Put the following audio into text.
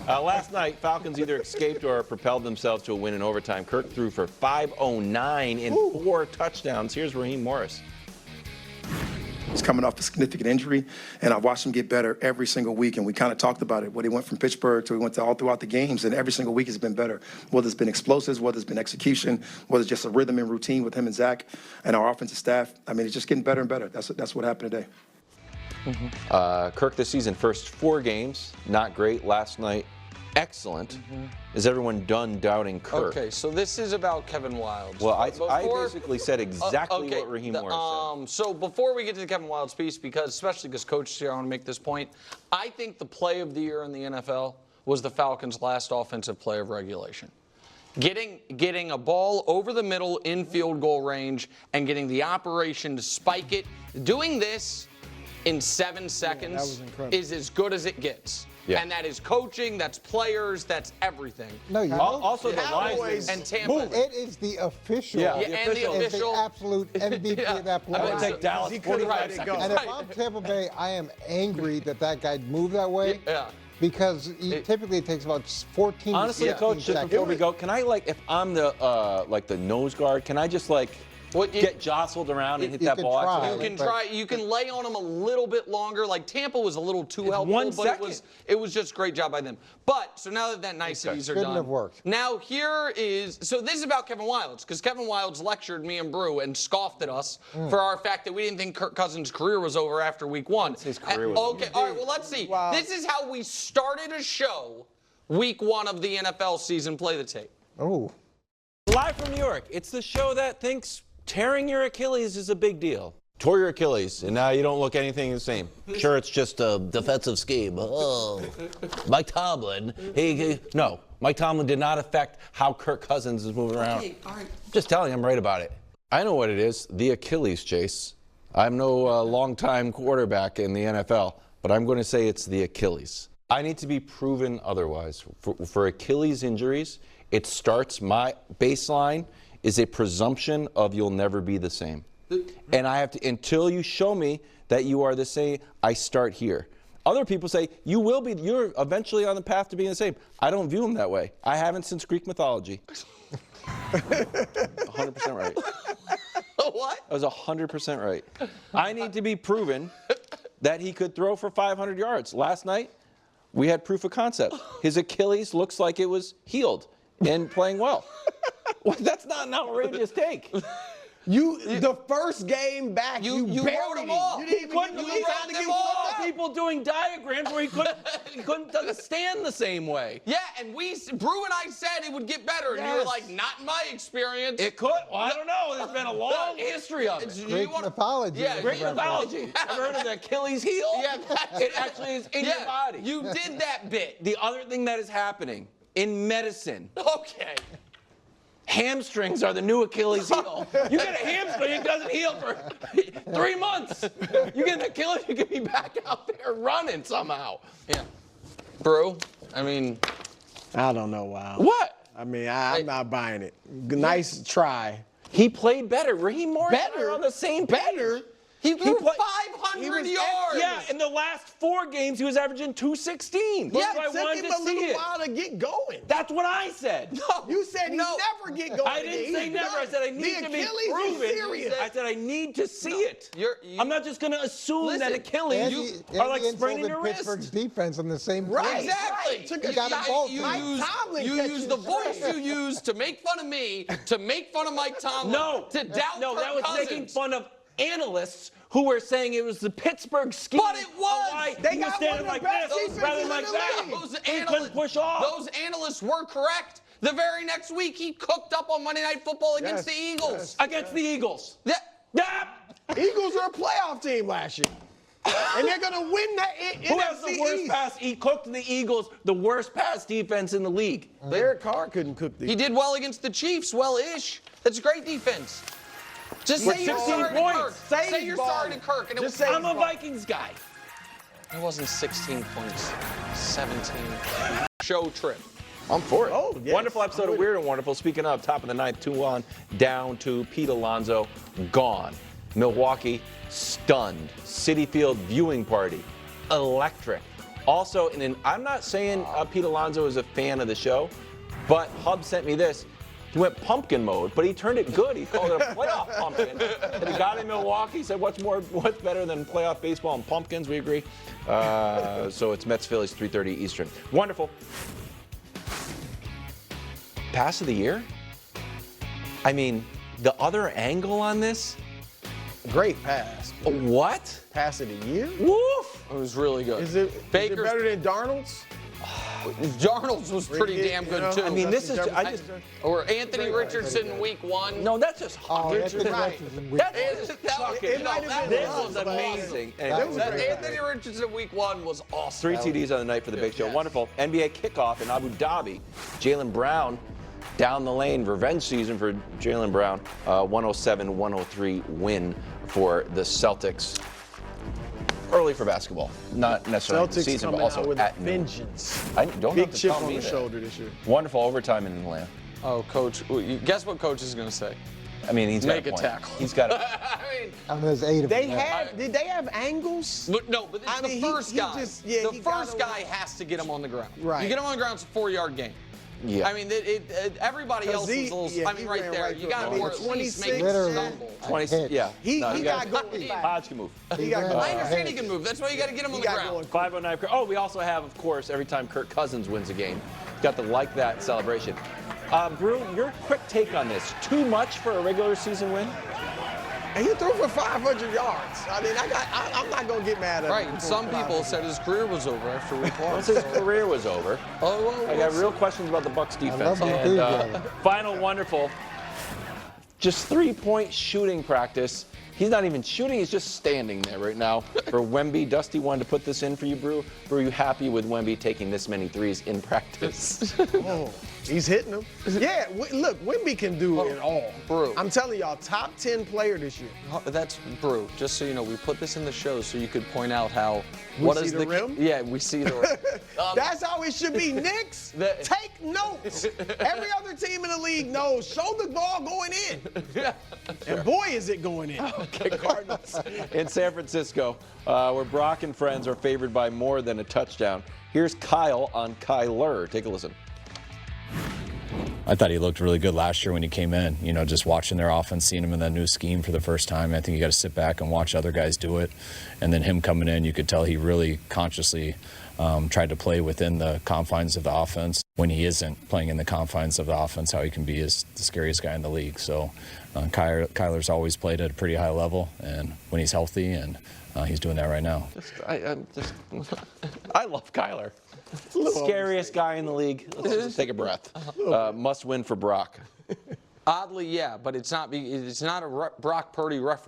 Last night, Falcons either escaped or propelled themselves to a win in overtime. Kirk threw for 509 and 4 touchdowns. Here's Raheem Morris. He's coming off a significant injury, and I've watched him get better every single week. And we kind of talked about it when he went from Pittsburgh to he went to all throughout the games, and every single week has been better. Whether it's been explosives, whether it's been execution, whether it's just a rhythm and routine with him and Zach and our offensive staff. I mean, it's just getting better and better. That's what happened today. Kirk this season, first 4 games, not great. Last night, excellent. Is everyone done doubting Kirk? Okay, so this is about Kevin Wildes. Well, I basically said exactly what Raheem Morris said. So before we get to the Kevin Wildes piece, especially because Coach is here, I want to make this point. I think the play of the year in the NFL was the Falcons' last offensive play of regulation. Getting a ball over the middle in field goal range and getting the operation to spike it. Doing this in 7 seconds is as good as it gets. Yeah. And that is coaching, that's players, that's everything. No, you also the Lions and Tampa. It is the official. And the official. Is the absolute MVP of that play. I'm going to take Dallas 45 seconds. And if I'm Tampa Bay, I am angry that guy moved that way. Yeah. Because typically it takes about 14 honestly, to 16 Coach, just before we go, can I, if I'm the the nose guard, can I just get jostled around and hit that ball? You can lay on him a little bit longer. Like Tampa was a little too helpful, 1 but second. it was just a great job by them. But so now that niceties are Couldn't done, have worked. now here is this is about Kevin Wildes, because Kevin Wildes lectured me and Brew and scoffed at us for our fact that we didn't think Kirk Cousins' career was over after week 1. His career was okay, all right. Well, let's see. Wow. This is how we started a show. Week 1 of the NFL season. Play the tape. Oh. Live from New York, it's the show that thinks tearing your Achilles is a big deal. Tore your Achilles, and now you don't look anything the same. Sure, it's just a defensive scheme. Oh, Mike Tomlin. No, Mike Tomlin did not affect how Kirk Cousins is moving around. Okay, all right. Just telling you, I'm right about it. I know what it is, the Achilles, Chase. I'm no long-time quarterback in the NFL, but I'm going to say it's the Achilles. I need to be proven otherwise. For Achilles injuries, it starts, my baseline is a presumption of you'll never be the same. And I have to, until you show me that you are the same, I start here. Other people say, you're eventually on the path to being the same. I don't view them that way. I haven't since Greek mythology. 100% right. What? I was 100% right. I need to be proven that he could throw for 500 yards. Last night, we had proof of concept. His Achilles looks like it was healed and playing well. Well, that's not an outrageous take. The first game back, you wrote them all. You didn't even You wrote them all. People doing diagrams where he couldn't stand the same way. Yeah, and Brew and I said it would get better, and you were like, not in my experience. It could. Well, I don't know. There's been a long history of it. Greek mythology. Yeah, Greek mythology. I've heard of the Achilles heel. Yeah, it actually is in your body. You did that bit. The other thing that is happening in medicine. Okay. Hamstrings are the new Achilles heel. You get a hamstring, it doesn't heal for 3 months. You get an Achilles, you can be back out there running somehow. Yeah. Brew, I mean. I don't know, wow. What? I mean, I'm not buying it. Nice try. He played better. Raheem Morris Better? on the same page. Better? He threw 500 yards. Yeah, in the last 4 games, he was averaging 216. Yeah, I it took wanted him to a see little it. while to get going. That's what I said. No, You said he never get going. I didn't say never. I said I need to be proven. Serious. I said I need to see it. You- I'm not just going to assume that Listen, Achilles are like spraining your wrist. Pittsburgh's defense on the same play. Right. Exactly. Took You got them both. You use the voice you used to make fun of me, to make fun of Mike Tomlin, to doubt No, Kirk that was Cousins. making fun of analysts who were saying it was the Pittsburgh scheme. But it was. They He was got standing one of like the best this defenses rather in than like the that. league. He couldn't push off. Those analysts were correct. The very next week, he cooked up on Monday Night Football against the Eagles. Against the Eagles. Yeah. Yeah. Eagles are a playoff team last year. And they're going to win that Who has NFC the worst East. pass? He cooked the Eagles, the worst pass defense in the league. Derek Carr couldn't cook the He did well against the Chiefs, well-ish. That's a great defense. Just With say you're 16 sorry to points. Kirk. Say you're sorry to Kirk. And Just say I'm a Vikings guy. it wasn't 16 points, 17. Show trip. I'm for it. Oh, yes. Wonderful episode of Weird and Wonderful. Speaking of, top of the ninth, 2-1, down to Pete Alonso, gone. Milwaukee, stunned. Citi Field viewing party, electric. Also, I'm not saying Pete Alonso is a fan of the show, but Hub sent me this. He went pumpkin mode, but he turned it good. He called it a playoff pumpkin. And the guy in Milwaukee said, what's better than playoff baseball and pumpkins? We agree. So it's Mets-Phillies, 3:30 Eastern. Wonderful. Pass of the year? I mean, the other angle on this? Great pass. What? Pass of the year? Woof! It was really good. Is it better than Darnold's? Darnold's was pretty damn good too. I mean, this is or Anthony Richardson week 1. No, that's just Oh, Richardson. This was amazing. Anthony Richardson week 1 was awesome. 3 TDs on the night for the big show. Yes. Wonderful. NBA kickoff in Abu Dhabi. Jaylen Brown down the lane. Revenge season for Jaylen Brown. 107-103 win for the Celtics. Early for basketball, not necessarily the Celtics season, but coming out also with at a noon. vengeance. I don't Big have to chip tell on me the that. shoulder this year. Wonderful overtime in Atlanta. Oh, coach, guess what coach is going to say? I mean, he's Make got a a point. tackle. He's got a I mean, There's 8 of They them. had? Did they have angles? but it's I mean, the he- first he guy. just- yeah, the he first got guy has to get him on the ground. Right. You get him on the ground, it's a 4-yard gain. Yeah. I mean, everybody else he- is a little. yeah, I mean, he right ran there, right you through got him. to I mean, at least 26 make it Literally. stumble. 20. Yeah. He No, you got gotta- going. Hodge can move. He got going. I understand he can move. That's why you got to get him on He the got ground. going. 509. Oh, we also have, of course, every time Kirk Cousins wins a game, got the like that celebration. Brew, your quick take on this. Too much for a regular season win? And he threw for 500 yards. I mean, I'm not going to get mad at him. Right, and some people said his career was over after week 1. Once his career was over. I got real questions about the Bucs defense. love the And enthusiasm. final wonderful, just 3-point shooting practice. He's not even shooting, he's just standing there right now for Wemby. Dusty wanted to put this in for you, Brew. Brew, you happy with Wemby taking this many threes in practice? Oh, he's hitting them. Yeah, look, Wemby can do it all. Brew. I'm telling y'all, top 10 player this year. That's Brew. Just so you know, we put this in the show so you could point out how. We see the rim? Yeah, we see the rim. That's how it should be. Knicks, take notes. Every other team in the league knows. Show the ball going in. And boy, is it going in. Okay, Cardinals in San Francisco, where Brock and friends are favored by more than a touchdown. Here's Kyle on Kyler. Take a listen. I thought he looked really good last year when he came in. You know, just watching their offense, seeing him in that new scheme for the first time. I think you got to sit back and watch other guys do it. And then him coming in, you could tell he really consciously tried to play within the confines of the offense. When he isn't playing in the confines of the offense, how he can be is the scariest guy in the league. So Kyler's always played at a pretty high level, and when he's healthy, and he's doing that right now. I love Kyler. Scariest guy in the league. Let's just take a breath. Must win for Brock. Oddly, yeah, but it's not a Brock Purdy reference.